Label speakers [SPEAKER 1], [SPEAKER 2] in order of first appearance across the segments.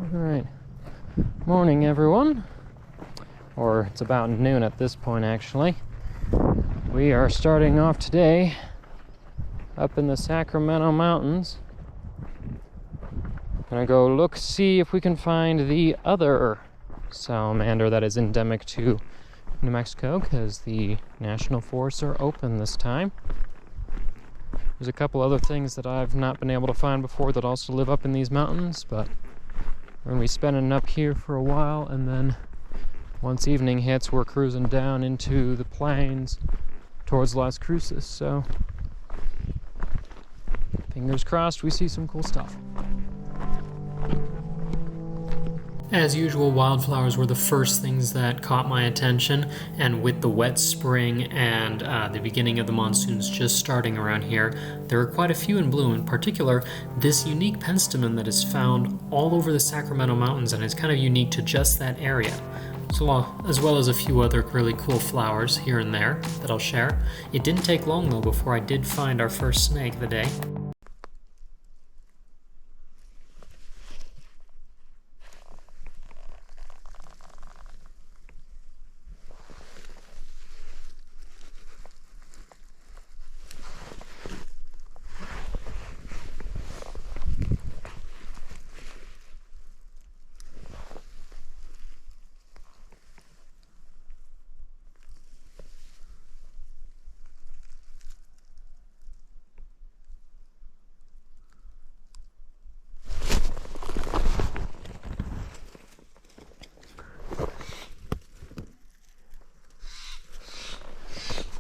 [SPEAKER 1] Alright, morning everyone, or it's about noon at this point actually. We are starting off today up in the Sacramento Mountains. Gonna go see if we can find the other salamander that is endemic to New Mexico, because the national forests are open this time. There's a couple other things that I've not been able to find before that also live up in these mountains, but we're going to be spending up here for a while, and then once evening hits, we're cruising down into the plains towards Las Cruces, so fingers crossed we see some cool stuff. As usual, wildflowers were the first things that caught my attention, and with the wet spring and the beginning of the monsoons just starting around here, there are quite a few in bloom. In particular, this unique penstemon that is found all over the Sacramento Mountains and is kind of unique to just that area. So, as well as a few other really cool flowers here and there that I'll share. It didn't take long though before I did find our first snake of the day.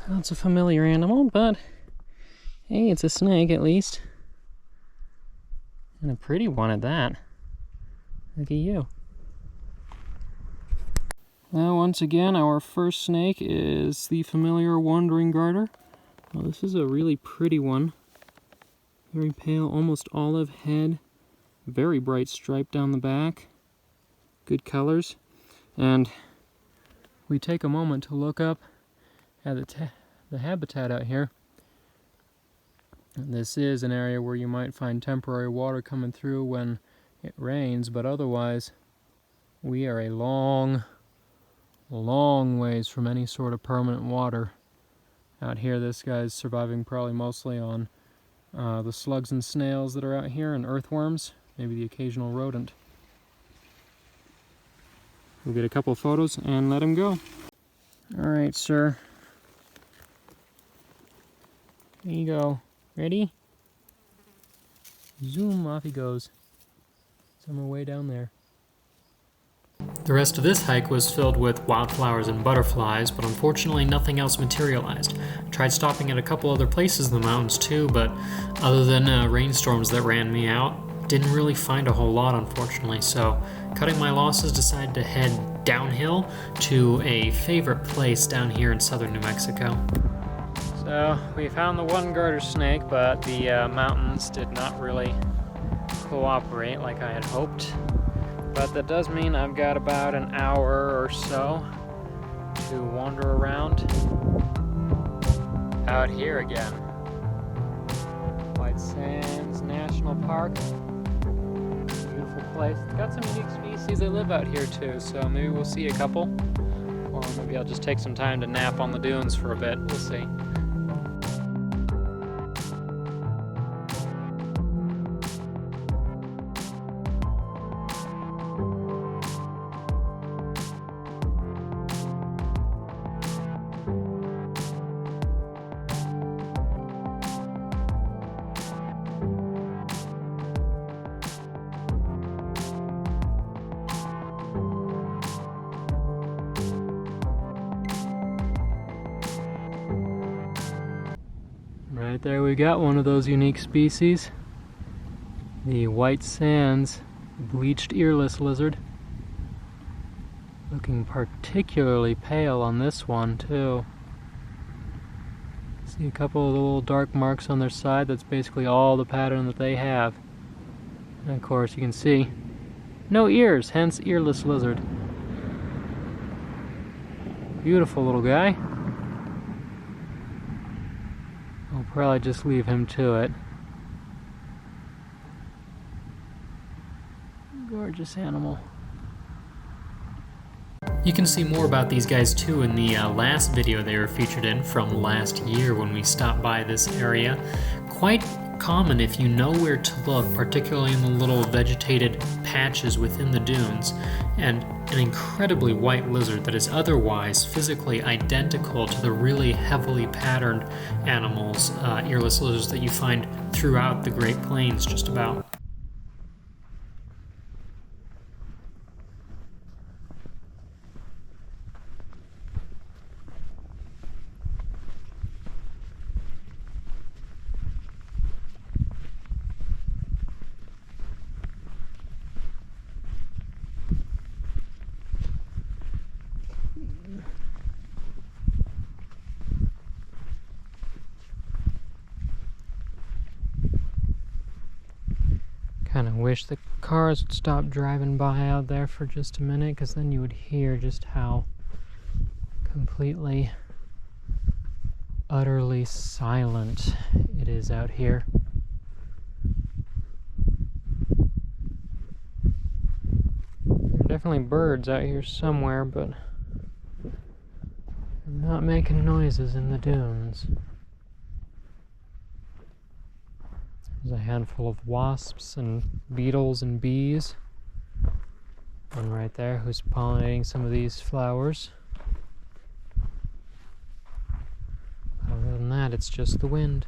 [SPEAKER 1] Well, it's a familiar animal, but hey, it's a snake at least. And a pretty one at that. Look at you. Well, once again, our first snake is the familiar wandering garter. Well, this is a really pretty one. Very pale, almost olive head. Very bright stripe down the back. Good colors. And we take a moment to look up at the habitat out here. And this is an area where you might find temporary water coming through when it rains, but otherwise we are a long ways from any sort of permanent water out here. This guy's surviving probably mostly on the slugs and snails that are out here, and earthworms, maybe the occasional rodent. We'll get a couple photos and let him go. Alright, sir. There you go. Ready? Zoom, off he goes. Somewhere way down there. The rest of this hike was filled with wildflowers and butterflies, but unfortunately nothing else materialized. I tried stopping at a couple other places in the mountains too, but other than rainstorms that ran me out, didn't really find a whole lot, unfortunately. So, cutting my losses, decided to head downhill to a favorite place down here in southern New Mexico. So we found the one garter snake, but the mountains did not really cooperate like I had hoped. But that does mean I've got about an hour or so to wander around out here again. White Sands National Park. Beautiful place. It's got some unique species that live out here too, so maybe we'll see a couple. Or maybe I'll just take some time to nap on the dunes for a bit. We'll see. Right there we got one of those unique species. The White Sands bleached earless lizard. Looking particularly pale on this one too. See a couple of little dark marks on their side. That's basically all the pattern that they have. And of course you can see no ears, hence earless lizard. Beautiful little guy. I'll probably just leave him to it. Gorgeous animal. You can see more about these guys too in the last video they were featured in from last year when we stopped by this area. Quite common if you know where to look, particularly in the little vegetated patches within the dunes, and an incredibly white lizard that is otherwise physically identical to the really heavily patterned animals, earless lizards that you find throughout the Great Plains just about. Kind of wish the cars would stop driving by out there for just a minute, because then you would hear just how completely, utterly silent it is out here. There are definitely birds out here somewhere, but they're not making noises in the dunes. There's a handful of wasps and beetles and bees. One right there who's pollinating some of these flowers. Other than that, it's just the wind.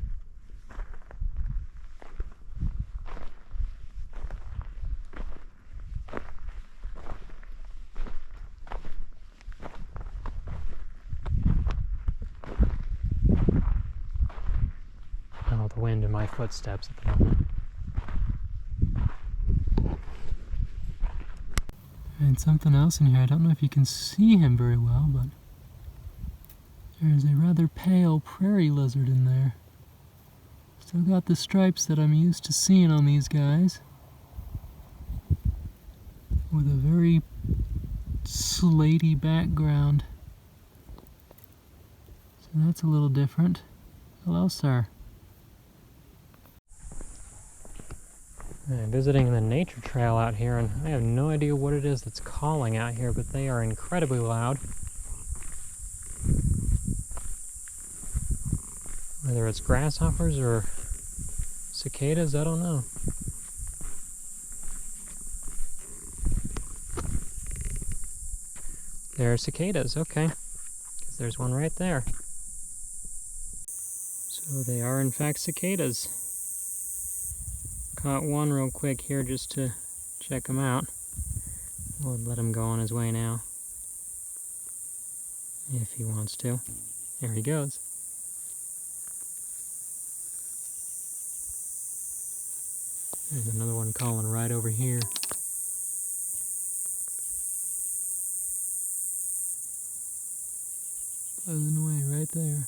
[SPEAKER 1] The wind in my footsteps at the moment. And something else in here, I don't know if you can see him very well, but there's a rather pale prairie lizard in there. Still got the stripes that I'm used to seeing on these guys, with a very slaty background. So that's a little different. Hello, sir. I'm visiting the nature trail out here, and I have no idea what it is that's calling out here, but they are incredibly loud. Whether it's grasshoppers or cicadas, I don't know. There are cicadas, okay. 'Cause there's one right there. So they are in fact cicadas. Caught one real quick here just to check him out. We'll let him go on his way now, if he wants to. There he goes. There's another one calling right over here. Buzzing away right there.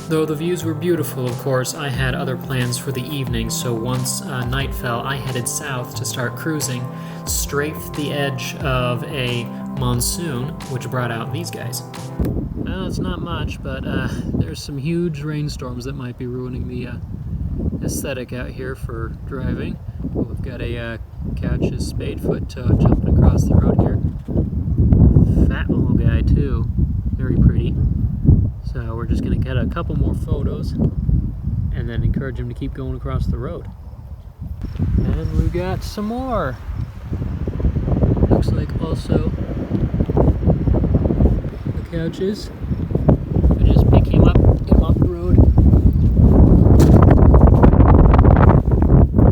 [SPEAKER 1] Though the views were beautiful, of course, I had other plans for the evening, so once night fell, I headed south to start cruising, strafed the edge of a monsoon, which brought out these guys. Well, it's not much, but there's some huge rainstorms that might be ruining the aesthetic out here for driving. We've got a Couch's Spadefoot toad jumping across the road here. Fat little guy, too. Very pretty. So we're just going to get a couple more photos and then encourage him to keep going across the road. And we got some more. Looks like also the Couches. I just pick him up, get him off the road.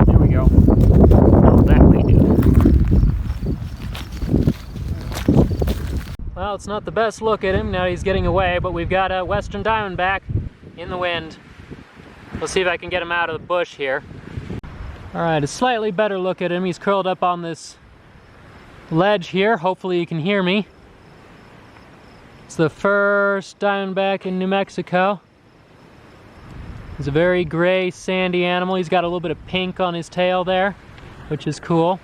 [SPEAKER 1] There we go. Oh, that way, dude. Well, it's not the best look at him now he's getting away, but we've got a western diamondback in the wind. We'll see if I can get him out of the bush here. All right, a slightly better look at him. He's curled up on this ledge here. Hopefully you can hear me. It's the first diamondback in New Mexico. He's a very gray, sandy animal. He's got a little bit of pink on his tail there, which is cool.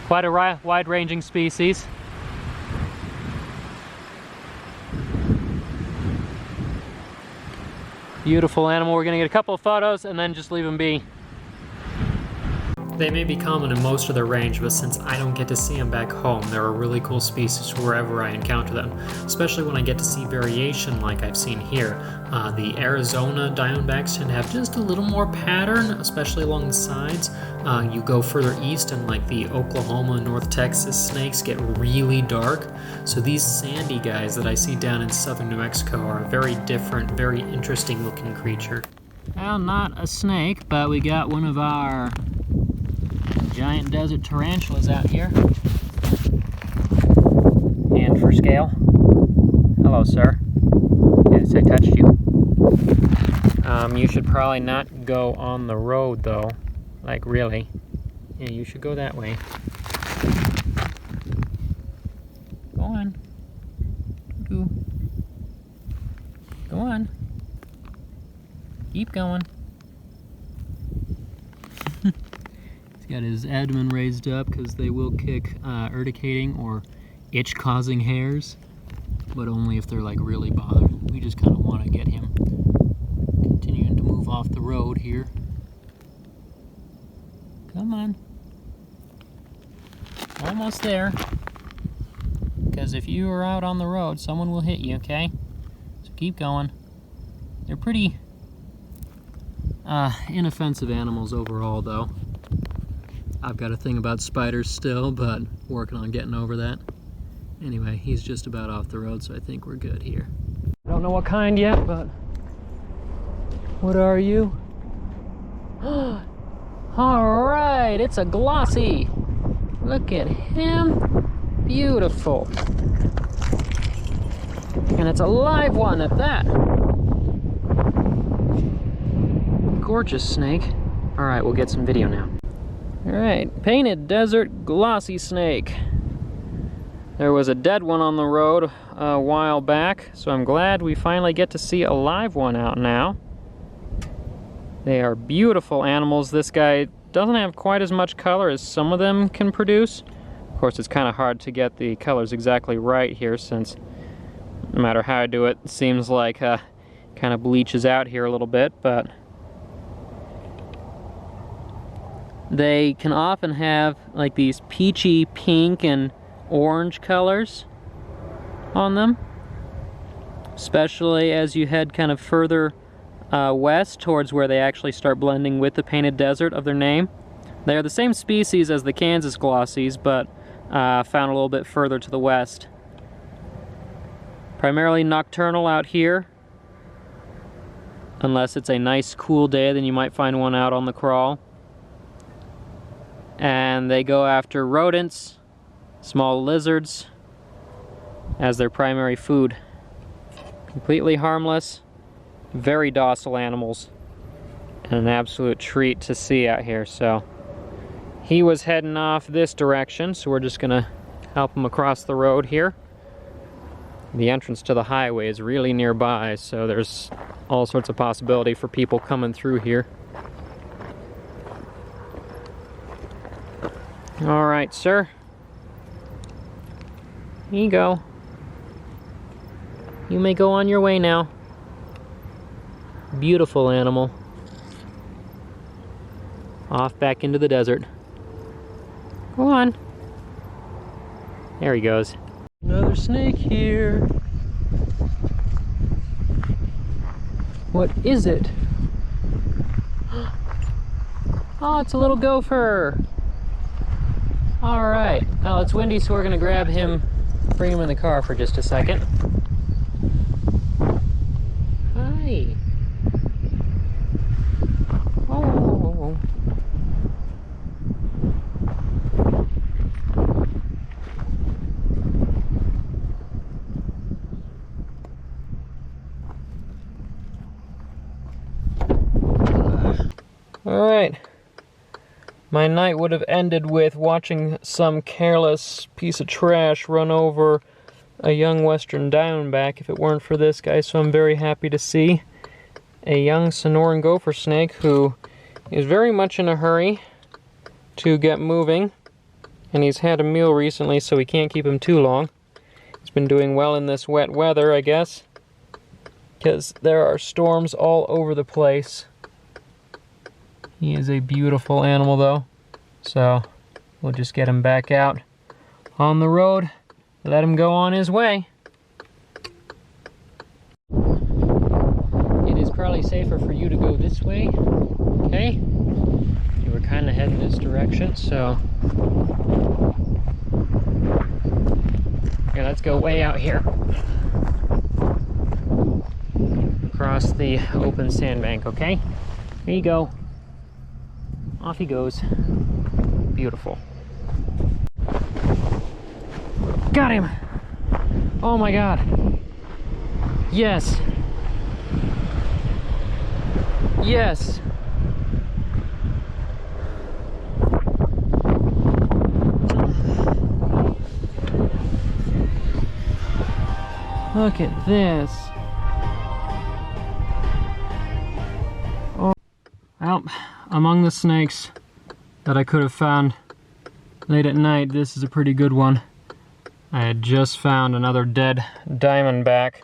[SPEAKER 1] Quite a wide-ranging species. Beautiful animal. We're gonna get a couple of photos and then just leave him be. They may be common in most of their range, but since I don't get to see them back home, they're a really cool species wherever I encounter them, especially when I get to see variation like I've seen here. The Arizona diamondbacks tend to have just a little more pattern, especially along the sides. You go further east and like the Oklahoma, North Texas snakes get really dark. So these sandy guys that I see down in southern New Mexico are a very different, very interesting looking creature. Well, not a snake, but we got one of our giant desert tarantulas out here. And for scale. Hello, sir. Yes, I touched you. You should probably not go on the road, though. Like, really. Yeah, you should go that way. Go on. Go on. Keep going. He's got his abdomen raised up because they will kick urticating or itch-causing hairs, but only if they're like really bothered. We just kind of want to get him continuing to move off the road here. Come on. Almost there. Because if you are out on the road, someone will hit you, okay? So keep going. They're pretty inoffensive animals overall, though. I've got a thing about spiders still, but working on getting over that. Anyway, he's just about off the road, so I think we're good here. I don't know what kind yet, but what are you? All right, it's a glossy. Look at him. Beautiful. And it's a live one at that. Gorgeous snake. All right, we'll get some video now. All right, painted desert glossy snake. There was a dead one on the road a while back, so I'm glad we finally get to see a live one out now. They are beautiful animals. This guy doesn't have quite as much color as some of them can produce. Of course, it's kind of hard to get the colors exactly right here, since no matter how I do it, it seems like kind of bleaches out here a little bit, but they can often have like these peachy pink and orange colors on them, especially as you head kind of further west towards where they actually start blending with the painted desert of their name. They are the same species as the Kansas glossies, but found a little bit further to the west. Primarily nocturnal out here. Unless it's a nice cool day, then you might find one out on the crawl. And they go after rodents, small lizards, as their primary food. Completely harmless, very docile animals, and an absolute treat to see out here. So he was heading off this direction, so we're just gonna help him across the road here. The entrance to the highway is really nearby, so there's all sorts of possibility for people coming through here. All right, sir. Here you go. You may go on your way now. Beautiful animal. Off back into the desert. Go on. There he goes. Another snake here. What is it? Oh, it's a little gopher. All right, well, it's windy, so we're gonna grab him, bring him in the car for just a second. Hi. Oh. my night would have ended with watching some careless piece of trash run over a young western diamondback if it weren't for this guy. So I'm very happy to see a young Sonoran gopher snake who is very much in a hurry to get moving, and he's had a meal recently, so we can't keep him too long. He's been doing well in this wet weather, I guess, because there are storms all over the place. He is a beautiful animal though, so we'll just get him back out on the road, let him go on his way. It is probably safer for you to go this way, okay? You were kind of heading this direction, so here, let's go way out here. Across the open sandbank, okay? Here you go. Off he goes. Beautiful. Got him! Oh my god. Yes. Yes. Look at this. Oh. Well, among the snakes that I could have found late at night, this is a pretty good one. I had just found another dead diamondback,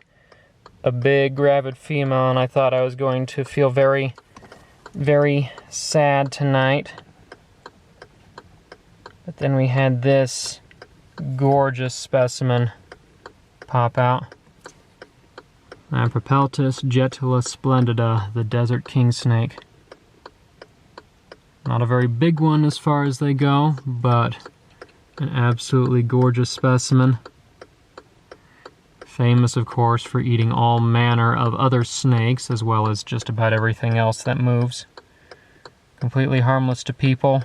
[SPEAKER 1] a big gravid female, and I thought I was going to feel very, very sad tonight. But then we had this gorgeous specimen pop out. Propeltis jetula splendida, the desert king snake. Not a very big one as far as they go, but an absolutely gorgeous specimen. Famous, of course, for eating all manner of other snakes, as well as just about everything else that moves. Completely harmless to people.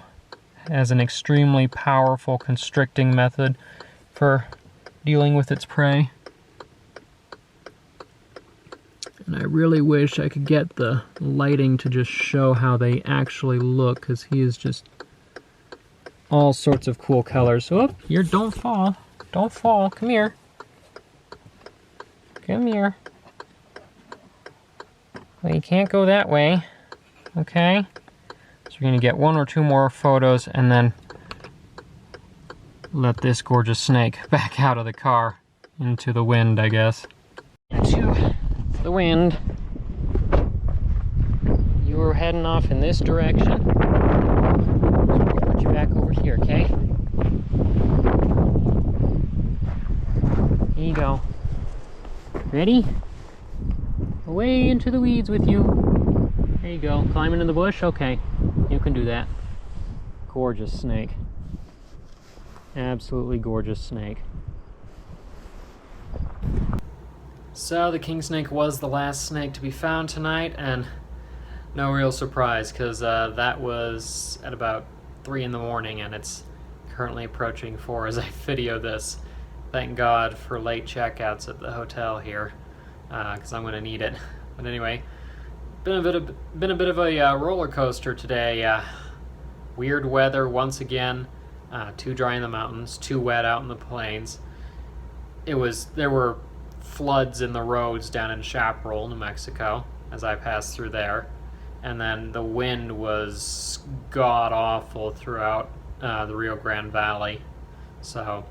[SPEAKER 1] Has an extremely powerful constricting method for dealing with its prey. And I really wish I could get the lighting to just show how they actually look, because he is just all sorts of cool colors. So, oh, here, don't fall. Don't fall. Come here. Come here. Well, you can't go that way. Okay? So we're going to get one or two more photos and then let this gorgeous snake back out of the car into the wind, I guess. Into the wind. You were heading off in this direction. Put you back over here, okay? Here you go. Ready? Away into the weeds with you. There you go. Climbing in the bush? Okay. You can do that. Gorgeous snake. Absolutely gorgeous snake. So the king snake was the last snake to be found tonight, and no real surprise, because that was at about 3 in the morning, and it's currently approaching 4 as I video this. Thank God for late checkouts at the hotel here, because I'm going to need it. But anyway, been a bit of a roller coaster today. Weird weather once again. Too dry in the mountains, too wet out in the plains. There were floods in the roads down in Chaparral, New Mexico, as I passed through there. And then the wind was god-awful throughout the Rio Grande Valley. So,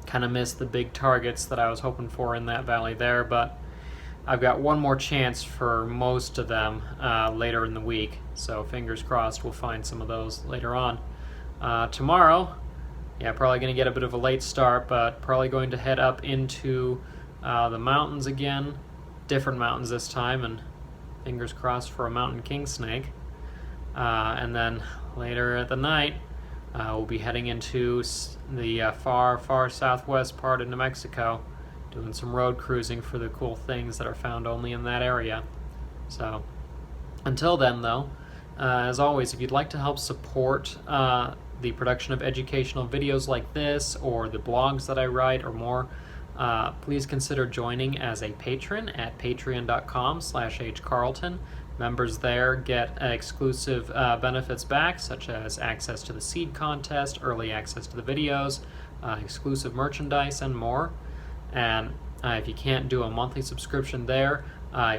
[SPEAKER 1] kind of missed the big targets that I was hoping for in that valley there, but I've got one more chance for most of them later in the week. So, fingers crossed we'll find some of those later on. Tomorrow, yeah, probably going to get a bit of a late start, but probably going to head up into the mountains again, different mountains this time, and fingers crossed for a mountain king snake. And then later at the night, we'll be heading into the far southwest part of New Mexico, doing some road cruising for the cool things that are found only in that area. So, until then though, as always, if you'd like to help support the production of educational videos like this, or the blogs that I write, or more, please consider joining as a patron at patreon.com/hcarlton. Members there get exclusive benefits back, such as access to the seed contest, early access to the videos, exclusive merchandise, and more. And if you can't do a monthly subscription there,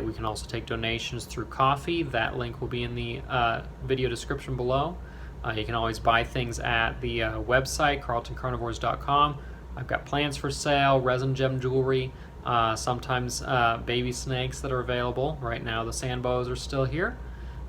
[SPEAKER 1] we can also take donations through Coffee. That link will be in the video description below. You can always buy things at the website, carltoncarnivores.com. I've got plants for sale, resin gem jewelry, sometimes baby snakes that are available. Right now the sand boas are still here.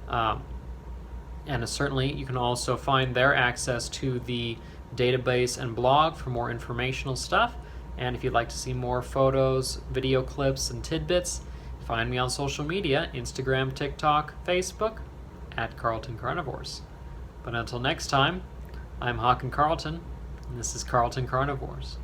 [SPEAKER 1] And certainly you can also find their access to the database and blog for more informational stuff. And if you'd like to see more photos, video clips, and tidbits, find me on social media, Instagram, TikTok, Facebook, at Carlton Carnivores. But until next time, I'm Hawk and Carlton, and this is Carlton Carnivores.